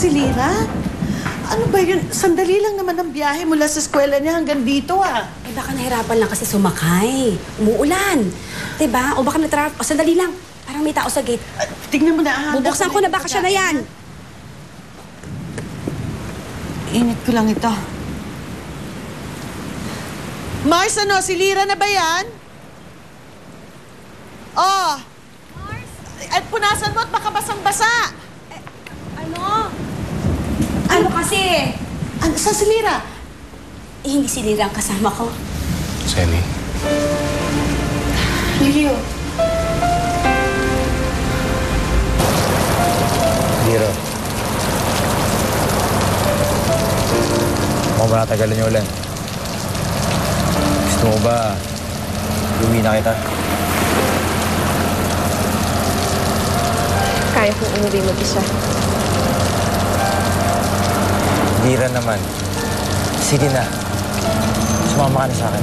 Si Lira? Ano ba yun? Sandali lang naman ang biyahe mula sa eskwela niya hanggang dito ah. Eh baka nahirapan lang kasi sumakay. Umuulan. Diba? O baka o sandali lang. Parang may tao sa gate. Tignan mo na ah. Bubuksan ko na baka siya na yan. Init ko lang ito. Mars, ano? Si Lira na ba yan? Oh! Mars! At punasan mo at baka basang-basa! Ano kasi? Ano? Saan si Lira? Eh, hindi si Lira ang kasama ko. Selly. Lilio. Lira. Mukhang ba natagalan niyo ulit? Gusto mo ba uwi na kita? Kaya kong umuwi mag-isa. Lira naman. Sige na. Sumama ka na sa akin.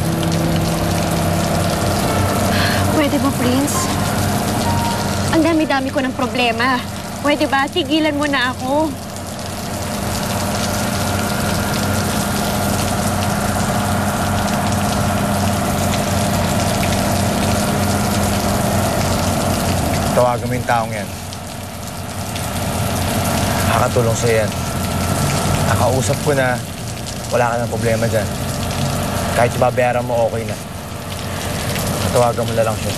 Pwede ba, Prince? Ang dami-dami ko ng problema. Pwede ba? Tigilan mo na ako. Tawagan mo yung taong yan. Nakakatulong sa'yo yan. Nakausap ko na wala ka ng problema dyan. Kahit babayaran mo, okay na. Tawagan mo na lang siya.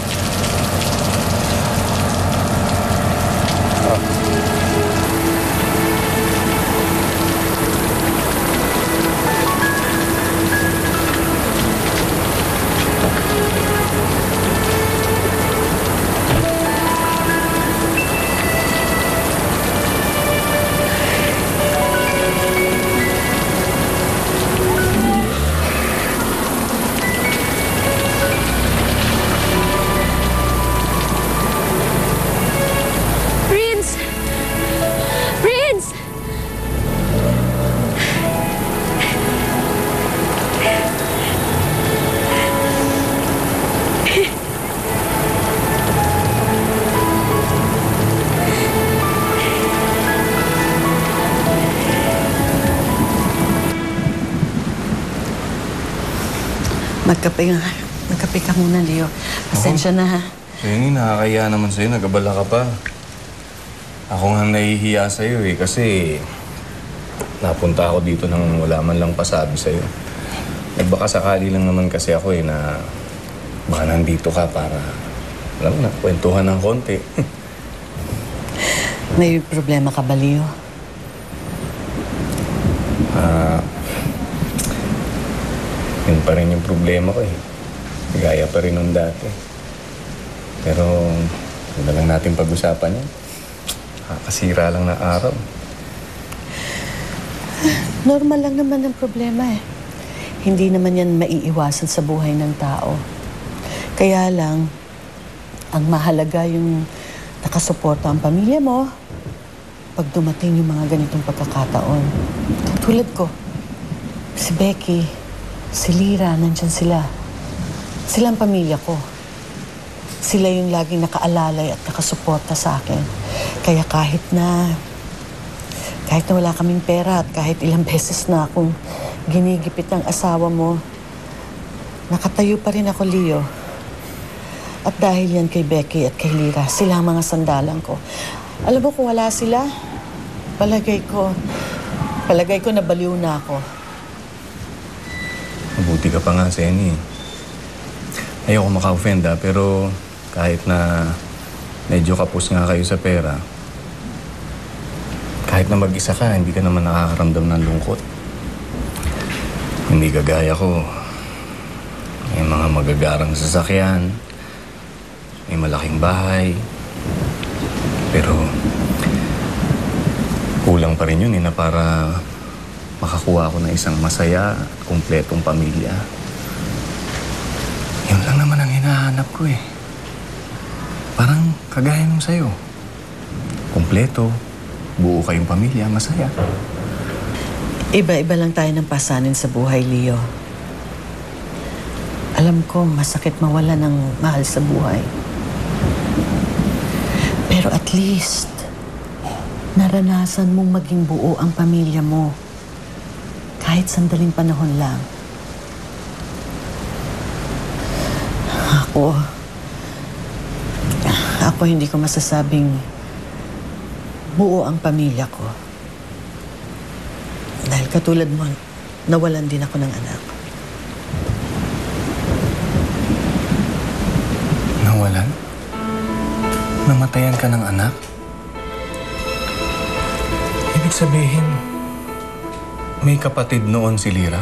Magkape ka muna, Leo. Pasensya na, ha? Jenny, nakakaya naman sa'yo. Nagabala ka pa. Ako nga nahihiya sa'yo eh. Kasi napunta ako dito nang wala man lang pasabi sa'yo. Nagbaka sakali lang naman kasi ako eh na baka nandito ka para, alam mo na, kwentuhan ng konti. May problema ka ba, Leo? Yun pa rin yung problema ko eh. Gaya pa rin nung dati. Pero, huwag na lang natin pag-usapan yan. Nakakasira lang na araw. Normal lang naman ang problema eh. Hindi naman yan maiiwasan sa buhay ng tao. Kaya lang, ang mahalaga yung nakasuporta ang pamilya mo pag dumating yung mga ganitong pagkakataon. Tulad ko, si Becky, si Lira, nandyan sila. Sila ang pamilya ko. Sila yung laging nakaalalay at nakasuporta sa akin. Kaya kahit na wala kaming pera at kahit ilang beses na akong ginigipit ng asawa mo, nakatayo pa rin ako, Leo. At dahil yan kay Becky at kay Lira, sila ang mga sandalan ko. Alam mo kung wala sila, palagay ko nabaliw na ako. Mabuti ka pa nga, Senny. Ayoko maka-offend pero kahit na medyo kapos nga kayo sa pera, kahit na mag-isa ka, hindi ka naman nakakaramdam ng lungkot. Hindi kagaya ko. May mga magagarang sasakyan, may malaking bahay, pero kulang pa rin yun na para makakuha ako ng isang masaya at kumpletong pamilya. Yun lang naman ang hinahanap ko eh. Parang kagaya nung sa'yo. Kumpleto, buo kayong pamilya, masaya. Iba-iba lang tayo ng pasanin sa buhay, Leo. Alam ko, masakit mawala ng mahal sa buhay. Pero at least, naranasan mong maging buo ang pamilya mo. Kahit sandaling panahon lang. Ako hindi ko masasabing buo ang pamilya ko. Dahil katulad mo, nawalan din ako ng anak. Nawalan? Namatayan ka ng anak? Ibig sabihin, may kapatid noon si Lira?